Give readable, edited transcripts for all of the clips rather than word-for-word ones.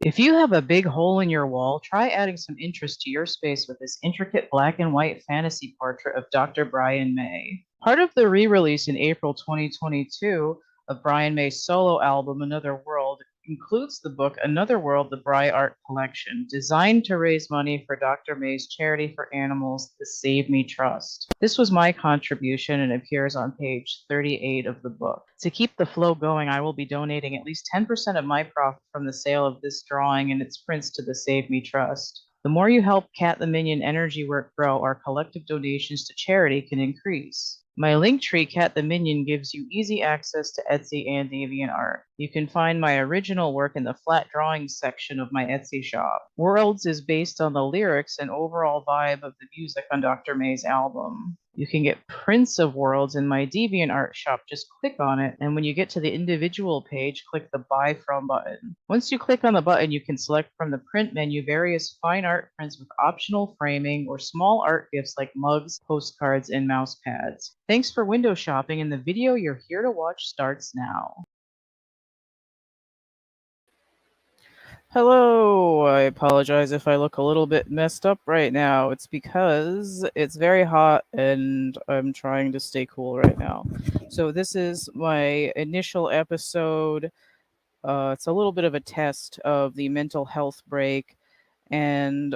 If you have a big hole in your wall, try adding some interest to your space with this intricate black and white fantasy portrait of Dr. Brian May. Part of the re-release in April 2022 of Brian May's solo album Another World includes the book Another World, the Bry Art Collection, designed to raise money for Dr. May's charity for animals, the Save Me Trust. This was my contribution and appears on page 38 of the book. To keep the flow going, I will be donating at least 10% of my profit from the sale of this drawing and its prints to the Save Me Trust. The more you help CATtheMinion energy work grow, our collective donations to charity can increase. My Linktree CATtheMinion gives you easy access to Etsy and DeviantArt. You can find my original work in the flat drawings section of my Etsy shop. Worlds is based on the lyrics and overall vibe of the music on Dr. May's album. You can get prints of Worlds in my DeviantArt shop. Just click on it, and when you get to the individual page, click the Buy From button. Once you click on the button, you can select from the print menu various fine art prints with optional framing or small art gifts like mugs, postcards, and mouse pads. Thanks for window shopping, and the video you're here to watch starts now. Hello, I apologize if I look a little bit messed up right now. It's because it's very hot and I'm trying to stay cool right now. So this is my initial episode. It's a little bit of a test of the mental health break. And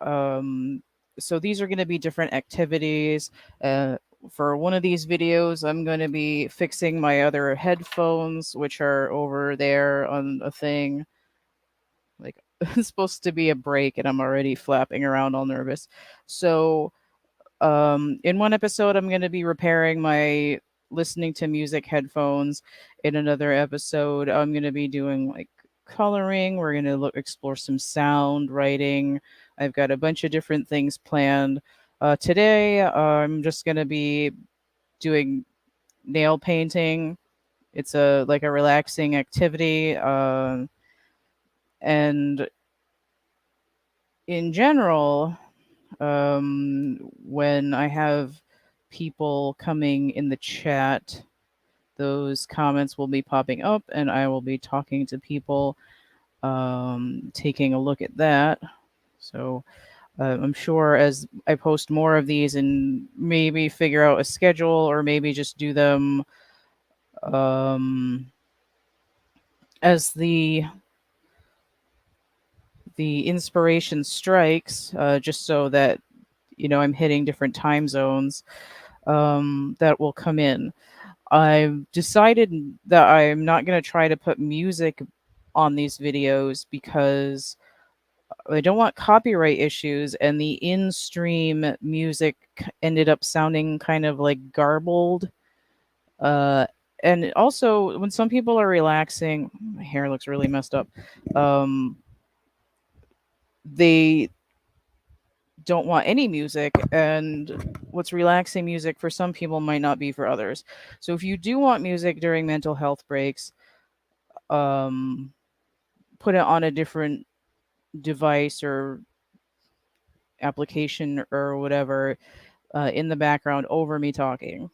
so these are going to be different activities. For one of these videos, I'm going to be fixing my other headphones, which are over there on a thing. Like, it's supposed to be a break, and I'm already flapping around all nervous. So, in one episode, I'm going to be repairing my listening to music headphones. In another episode, I'm going to be doing like coloring. We're going to explore some sound writing. I've got a bunch of different things planned. Today, I'm just going to be doing nail painting. It's a relaxing activity. And in general, when I have people coming in the chat, those comments will be popping up and I will be talking to people, taking a look at that. So I'm sure as I post more of these and maybe figure out a schedule or maybe just do them as the inspiration strikes, just so that I'm hitting different time zones, that will come in. I've decided that I'm not going to try to put music on these videos because I don't want copyright issues, and the in-stream music ended up sounding kind of like garbled. Uh, and also, when some people are relaxing, my hair looks really messed up. They don't want any music, and what's relaxing music for some people might not be for others. So if you do want music during mental health breaks, um, put it on a different device or application or whatever, in the background over me talking,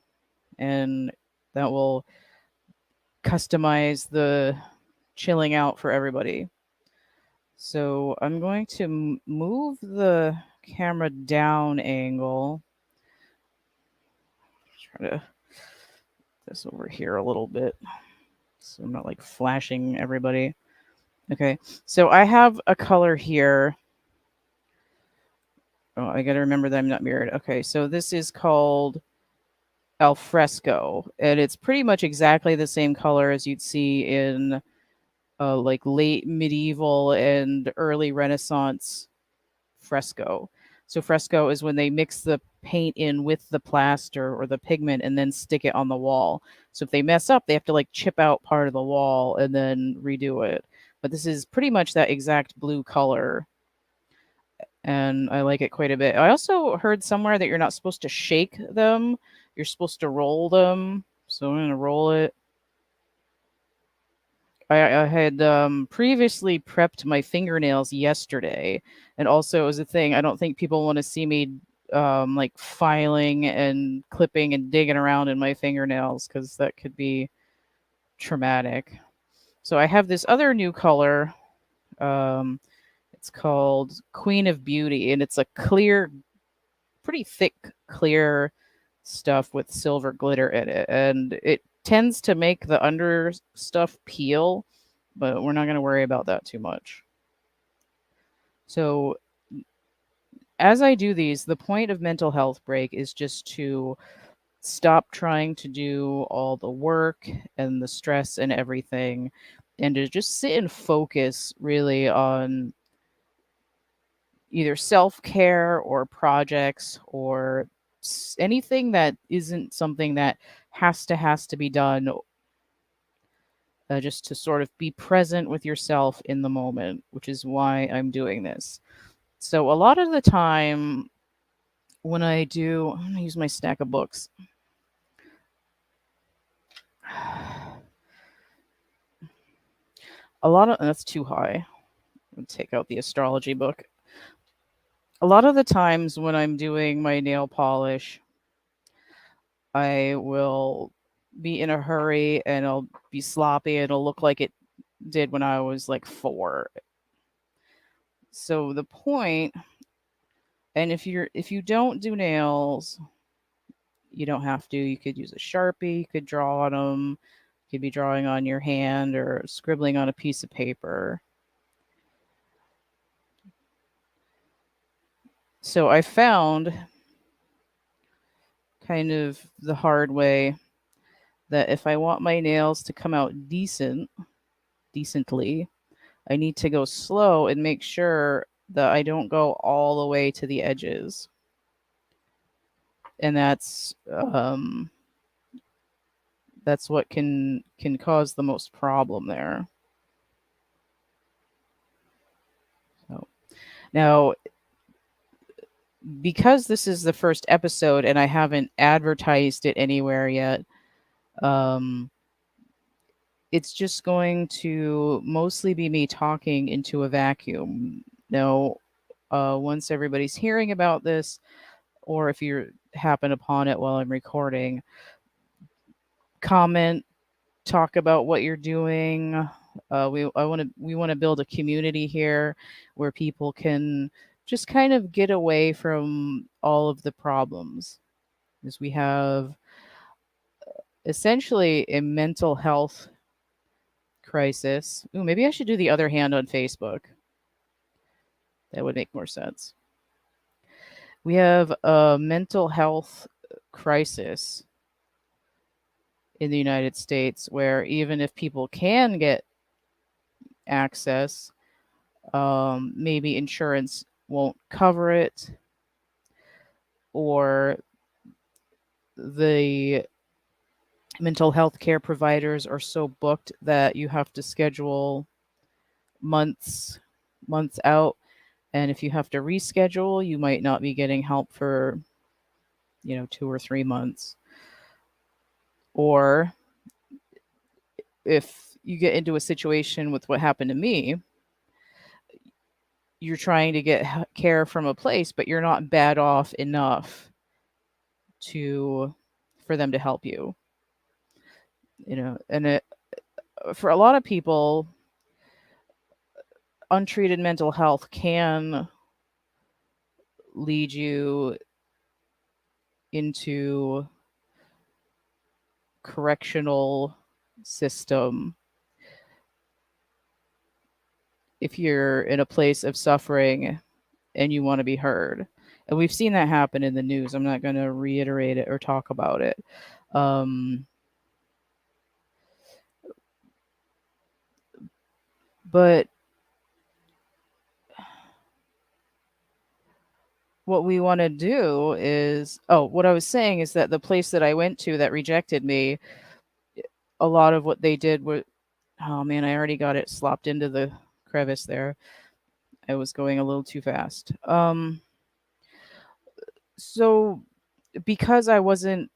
and that will customize the chilling out for everybody. So I'm going to move the camera down angle. Try to this over here a little bit so I'm not like flashing everybody. Okay, so I have a color here. Oh, I gotta remember that I'm not mirrored. Okay, so this is called Alfresco, and it's pretty much exactly the same color as you'd see in like late medieval and early Renaissance fresco. So fresco is when they mix the paint in with the plaster or the pigment and then stick it on the wall. So if they mess up, they have to like chip out part of the wall and then redo it. But this is pretty much that exact blue color, and I like it quite a bit. I also heard somewhere that you're not supposed to shake them. You're supposed to roll them. So I'm going to roll it. I had previously prepped my fingernails yesterday, and also as a thing, I don't think people want to see me like filing and clipping and digging around in my fingernails because that could be traumatic. So I have this other new color. It's called Queen of Beauty, and it's a clear, pretty thick, clear stuff with silver glitter in it, and it tends to make the under stuff peel, but we're not going to worry about that too much. So as I do these, the point of mental health break is just to stop trying to do all the work and the stress and everything, and to just sit and focus really on either self-care or projects or anything that isn't something that has to be done, just to sort of be present with yourself in the moment, which is why I'm doing this. So a lot of the time when I'm going to use my stack of books. That's too high. I'll take out the astrology book. A lot of the times when I'm doing my nail polish, I will be in a hurry and I'll be sloppy and it'll look like it did when I was like 4. So the point, and if you don't do nails, you don't have to. You could use a Sharpie, you could draw on them, you could be drawing on your hand or scribbling on a piece of paper. So I found kind of the hard way that if I want my nails to come out decently, I need to go slow and make sure that I don't go all the way to the edges. And that's what can cause the most problem there. So now, because this is the first episode and I haven't advertised it anywhere yet, it's just going to mostly be me talking into a vacuum. Now, once everybody's hearing about this, or if you happen upon it while I'm recording, comment, talk about what you're doing. We want to build a community here where people can just kind of get away from all of the problems, because we have essentially a mental health crisis. Ooh, maybe I should do the other hand on Facebook. That would make more sense. We have a mental health crisis in the United States where even if people can get access, maybe insurance won't cover it, or the mental health care providers are so booked that you have to schedule months out, and if you have to reschedule, you might not be getting help for 2 or 3 months. Or if you get into a situation with what happened to me, you're trying to get care from a place, but you're not bad off enough for them to help you. And for a lot of people, untreated mental health can lead you into correctional system if you're in a place of suffering and you want to be heard. And we've seen that happen in the news. I'm not going to reiterate it or talk about it. But what we want to do is, what I was saying is that the place that I went to that rejected me, a lot of what they did was, oh man, I already got it slopped into the crevice there. I was going a little too fast. So because I wasn't,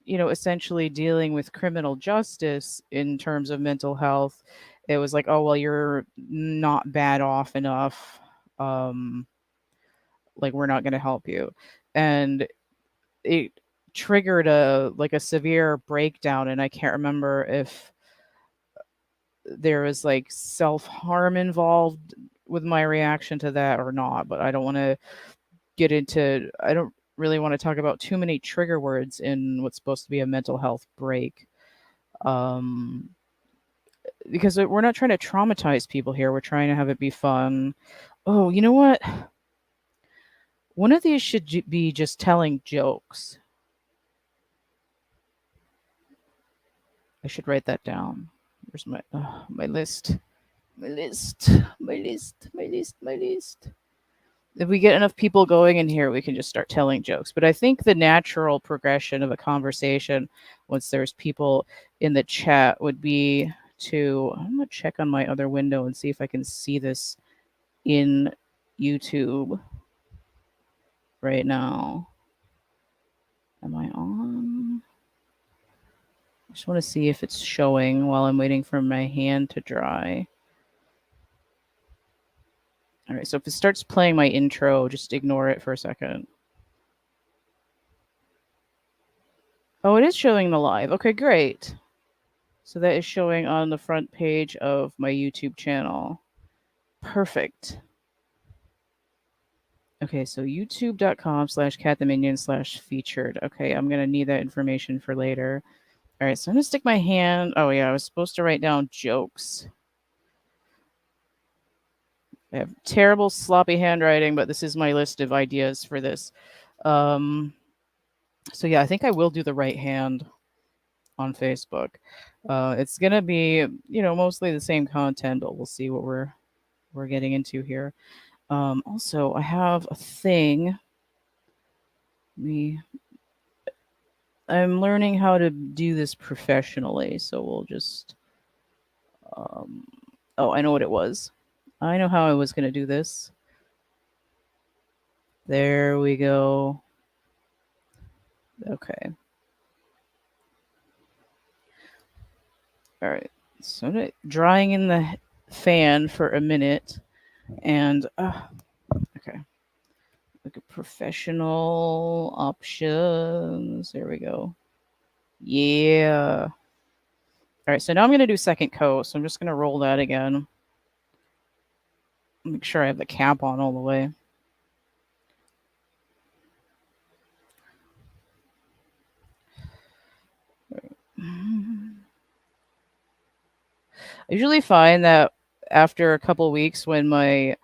essentially dealing with criminal justice in terms of mental health, it was like, oh, well, you're not bad off enough. Like, we're not going to help you. And it triggered a severe breakdown. And I can't remember if there was like self-harm involved with my reaction to that or not, but I don't want to I don't really want to talk about too many trigger words in what's supposed to be a mental health break. Um, because we're not trying to traumatize people here. We're trying to have it be fun. Oh, you know what? One of these should be just telling jokes. I should write that down. Where's my list? My list. My list. My list. My list. If we get enough people going in here, we can just start telling jokes. But I think the natural progression of a conversation, once there's people in the chat, would be to. I'm gonna check on my other window and see if I can see this in YouTube right now. Am I on? I just want to see if it's showing while I'm waiting for my hand to dry. All right, so if it starts playing my intro, just ignore it for a second. Oh, it is showing the live. Okay, great. So that is showing on the front page of my YouTube channel. Perfect. Okay, so youtube.com/CATtheMinion/featured. Okay, I'm going to need that information for later. All right, so I'm going to stick my hand. Oh, yeah, I was supposed to write down jokes. I have terrible, sloppy handwriting, but this is my list of ideas for this. So, yeah, I think I will do the right hand on Facebook. It's going to be, mostly the same content, but we'll see what we're getting into here. Also, I have a thing. I'm learning how to do this professionally, so we'll just. Oh, I know what it was. I know how I was going to do this. There we go. Okay. All right. So drying in the fan for a minute, and okay. Look at professional options. There we go. Yeah. All right, so now I'm going to do second coat. So I'm just going to roll that again. Make sure I have the cap on all the way. I usually find that after a couple weeks when my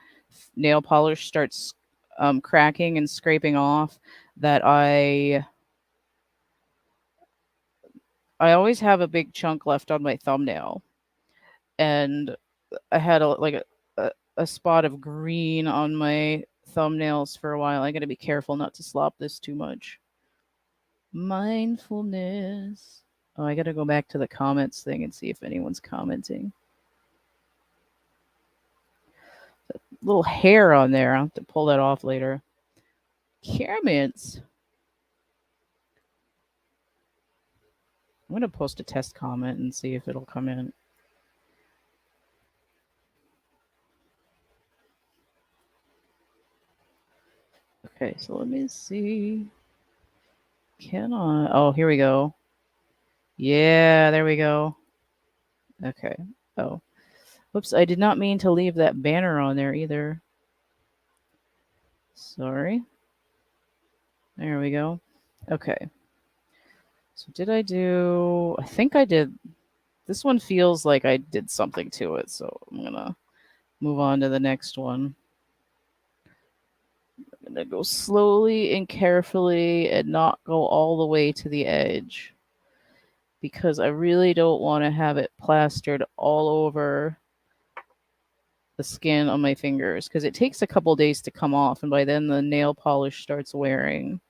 nail polish starts cracking and scraping off, that I always have a big chunk left on my thumbnail. And I had a spot of green on my thumbnails for a while. I got to be careful not to slop this too much. Mindfulness. Oh, I got to go back to the comments thing and see if anyone's commenting. That little hair on there. I'll have to pull that off later. Comments. I'm going to post a test comment and see if it'll come in. Okay, so let me see. Can I? Oh, here we go. Yeah, there we go. Okay. Oh. Whoops, I did not mean to leave that banner on there either. Sorry. There we go. Okay. So did I do... I think I did... This one feels like I did something to it, so I'm going to move on to the next one. I'm going to go slowly and carefully and not go all the way to the edge, because I really don't want to have it plastered all over the skin on my fingers, because it takes a couple days to come off, and by then the nail polish starts wearing.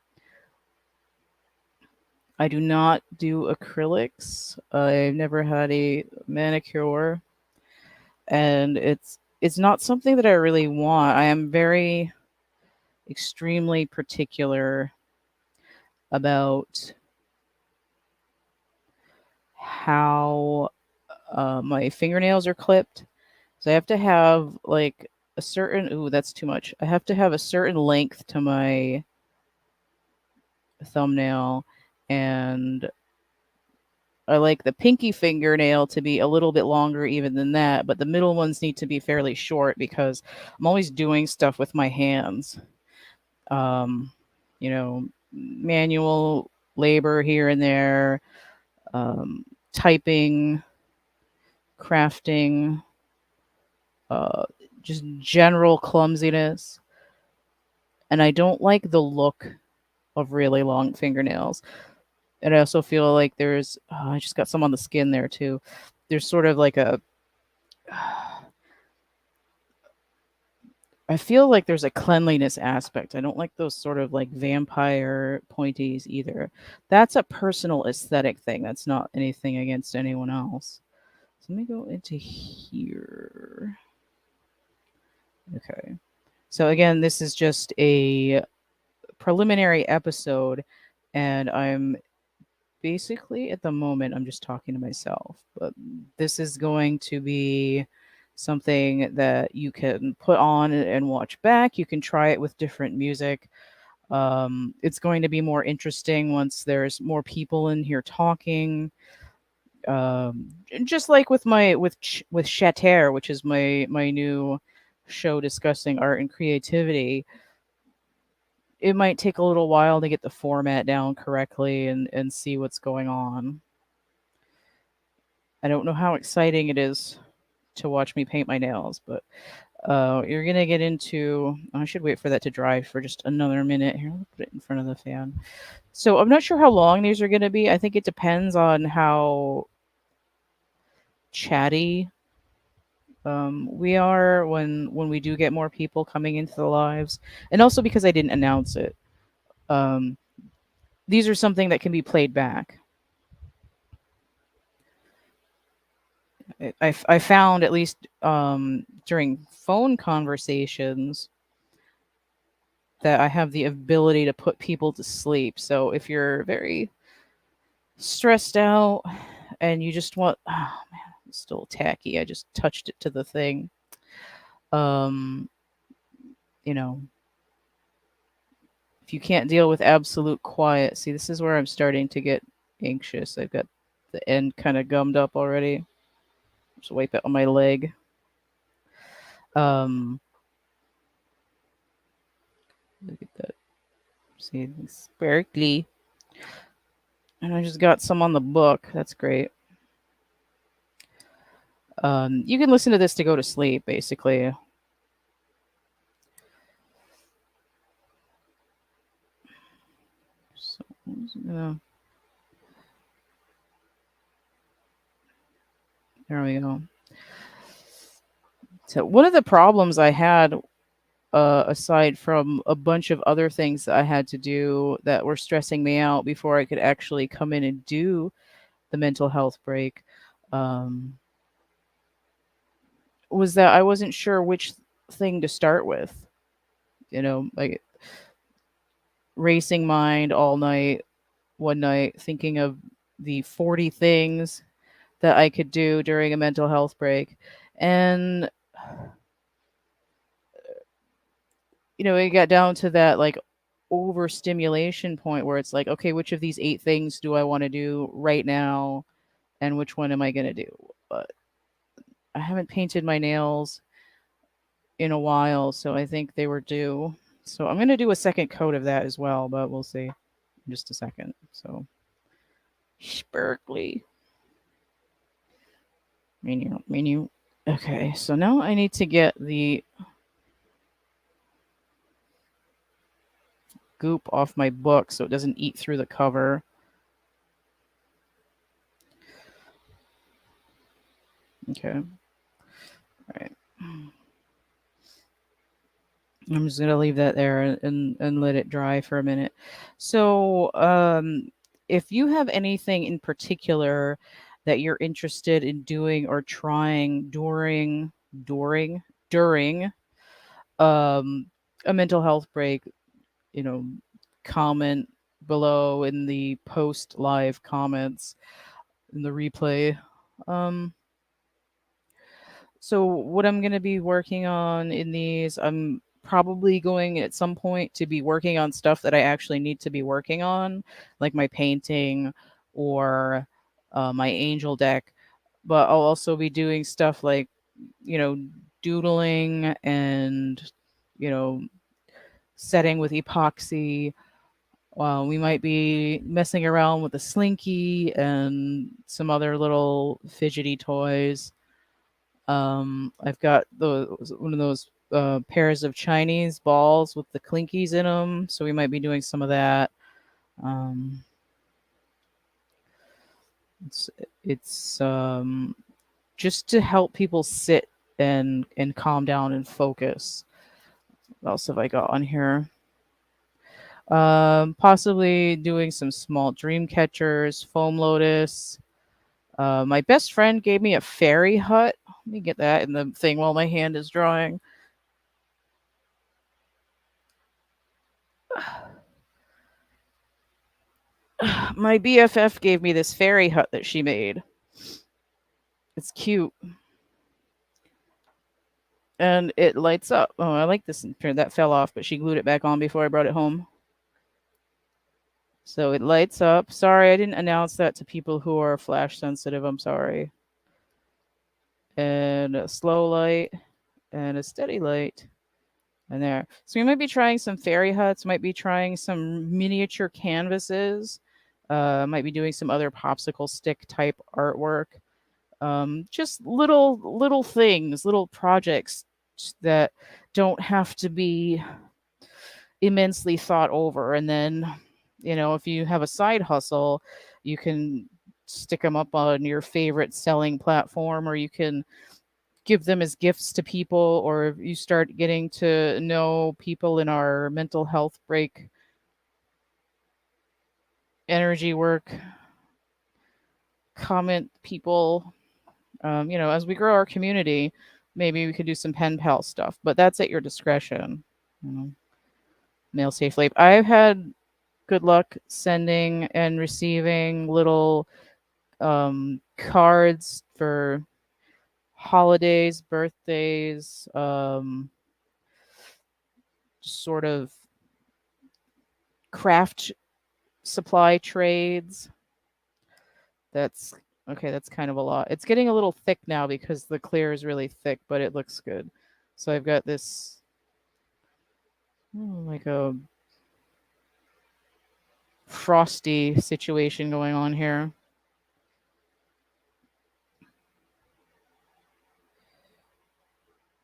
I do not do acrylics. I've never had a manicure, and it's not something that I really want. I am very extremely particular about how my fingernails are clipped. So I have to have like a certain... Ooh, that's too much. I have to have a certain length to my thumbnail, and I like the pinky fingernail to be a little bit longer even than that, but the middle ones need to be fairly short because I'm always doing stuff with my hands. Um, you know, manual labor here and there, um, typing, crafting, uh, just general clumsiness. And I don't like the look of really long fingernails. And I also feel like I just got some on the skin there too. There's sort of like I feel like there's a cleanliness aspect. I don't like those sort of like vampire pointies either. That's a personal aesthetic thing. That's not anything against anyone else. So let me go into here. Okay. So again, this is just a preliminary episode, and I'm basically at the moment I'm just talking to myself. But this is going to be something that you can put on and watch back. You can try it with different music. It's going to be more interesting once there's more people in here talking. Just like with with Chatter, which is my new show discussing art and creativity. It might take a little while to get the format down correctly and see what's going on. I don't know how exciting it is to watch me paint my nails, but you're gonna get into. I should wait for that to dry for just another minute. Here, I'll put it in front of the fan. So I'm not sure how long these are gonna be. I think it depends on how chatty we are when we do get more people coming into the lives, and also because I didn't announce it. Um, these are something that can be played back. I found at least during phone conversations that I have the ability to put people to sleep. So if you're very stressed out and you just want, oh man, it's still tacky. I just touched it to the thing. Um, you know, if you can't deal with absolute quiet, see, this is where I'm starting to get anxious. I've got the end kind of gummed up already. Just wipe it on my leg. Um, look at that. See, sparkly. And I just got some on the book. That's great. You can listen to this to go to sleep, basically. So, there we go. So one of the problems I had, aside from a bunch of other things that I had to do that were stressing me out before I could actually come in and do the mental health break, um, was that I wasn't sure which thing to start with. Like racing mind all night, one night, thinking of the 40 things that I could do during a mental health break. And, it got down to that like overstimulation point where it's like, okay, which of these 8 things do I want to do right now? And which one am I going to do? But I haven't painted my nails in a while, so I think they were due. So I'm going to do a second coat of that as well, but we'll see in just a second. So, sparkly. Menu. Okay, so now I need to get the goop off my book so it doesn't eat through the cover. Okay. All right. I'm just gonna leave that there and let it dry for a minute. So, if you have anything in particular that you're interested in doing or trying during um a mental health break, you know, comment below in the post live comments in the replay. Um, so what I'm going to be working on in these, I'm probably going at some point to be working on stuff that I actually need to be working on, like my painting or my angel deck. But I'll also be doing stuff like, you know, doodling and, you know, setting with epoxy. We might be messing around with a slinky and some other little fidgety toys. I've got one of those pairs of Chinese balls with the clinkies in them, so we might be doing some of that. Um, it's it's just to help people sit and calm down and focus. What else have I got on here? Possibly doing some small dream catchers, foam lotus. My best friend gave me a fairy hut. Let me get that in the thing while my hand is drawing. My BFF gave me this fairy hut that she made. It's cute. And it lights up. Oh, I like this. That fell off, but she glued it back on before I brought it home. So it lights up. Sorry, I didn't announce that to people who are flash sensitive. I'm sorry. And a slow light and a steady light. And there. So we might be trying some fairy huts, might be trying some miniature canvases, might be doing some other popsicle stick type artwork. Just little things, little projects that don't have to be immensely thought over. And then, if you have a side hustle, you can stick them up on your favorite selling platform, or you can give them as gifts to people, or if you start getting to know people in our mental health break energy work, comment people, as we grow our community, maybe we could do some pen pal stuff, but that's at your discretion. Mail safely. I've had good luck sending and receiving little cards for holidays, birthdays, sort of craft supply trades. That's okay. That's kind of a lot. It's getting a little thick now because the clear is really thick, but it looks good. So I've got this like a frosty situation going on here.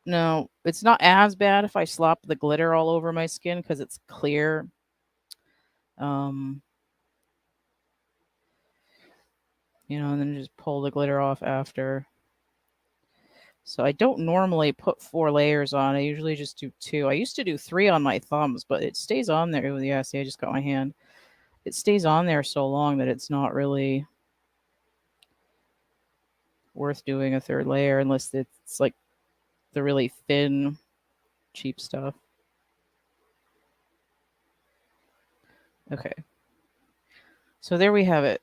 No, it's not as bad if I slop the glitter all over my skin because it's clear. Um, and then just pull the glitter off after. So I don't normally put 4 layers on. I usually just do 2. I used to do 3 on my thumbs, but it stays on there. Oh, yeah, see, I just got my hand. It stays on there so long that it's not really worth doing a 3rd layer unless it's like the really thin, cheap stuff. Okay. So there we have it.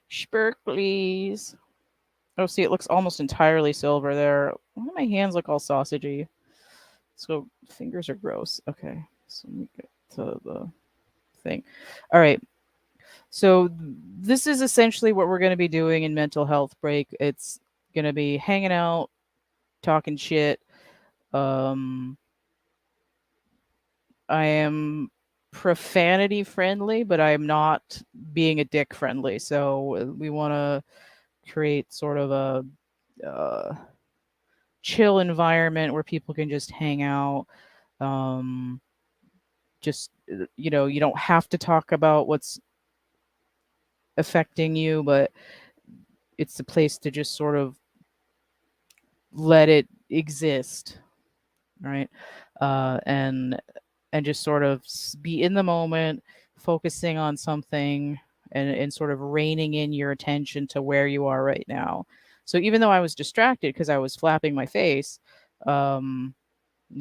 Sparklies. Oh, see, it looks almost entirely silver there. Why do my hands look all sausagey? So fingers are gross. Okay, so let me get to the thing. All right. So this is essentially what we're going to be doing in mental health break. It's going to be hanging out, talking shit. I am profanity friendly, but I am not being a dick friendly. So we want to create sort of a chill environment where people can just hang out. Just you don't have to talk about what's affecting you, but it's a place to just sort of let it exist, right? And just sort of be in the moment, focusing on something, and sort of reining in your attention to where you are right now. So even though I was distracted because I was flapping my face, you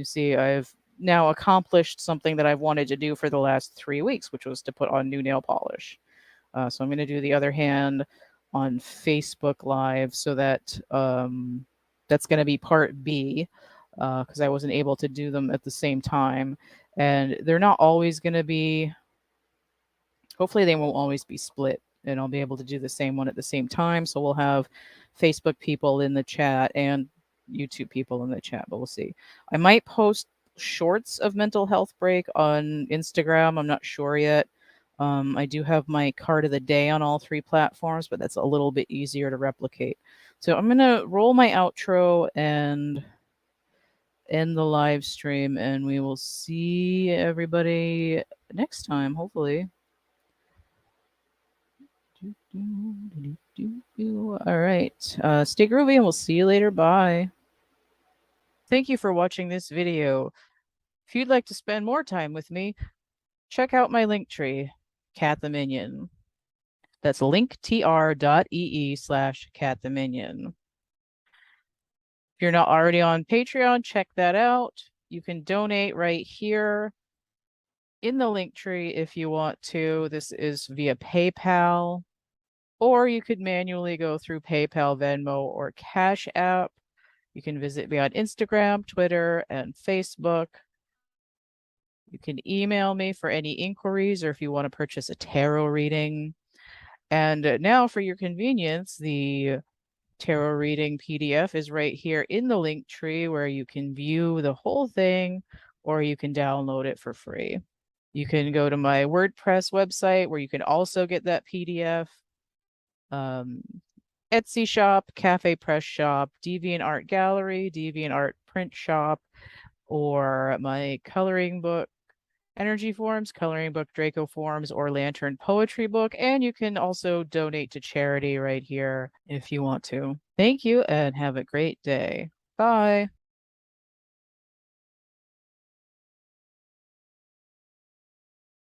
see, I've now accomplished something that I've wanted to do for the last 3 weeks, which was to put on new nail polish. So I'm going to do the other hand on Facebook Live, so that that's going to be part B, because I wasn't able to do them at the same time. And they're not always going to be, hopefully, they won't always be split and I'll be able to do the same one at the same time. So we'll have Facebook people in the chat and YouTube people in the chat, but we'll see. I might post shorts of mental health break on Instagram. I'm not sure yet. I do have my card of the day on all 3 platforms, but that's a little bit easier to replicate. So I'm going to roll my outro and end the live stream, and we will see everybody next time, hopefully. All right. Stay groovy, and we'll see you later. Bye. Thank you for watching this video. If you'd like to spend more time with me, check out my link tree, CATtheMinion. That's linktr.ee/CATtheMinion. If you're not already on Patreon, check that out. You can donate right here in the link tree if you want to. This is via PayPal, or you could manually go through PayPal, Venmo, or Cash App. You can visit me on Instagram, Twitter, and Facebook. You can email me for any inquiries or if you want to purchase a tarot reading. And now, for your convenience, the tarot reading PDF is right here in the link tree where you can view the whole thing, or you can download it for free. You can go to my WordPress website where you can also get that PDF. Etsy shop, Cafe Press shop, DeviantArt Gallery, DeviantArt Print shop, or my coloring book, Energy Forms, coloring book, Draco Forms, or Lantern Poetry book. And you can also donate to charity right here if you want to. Thank you and have a great day. Bye.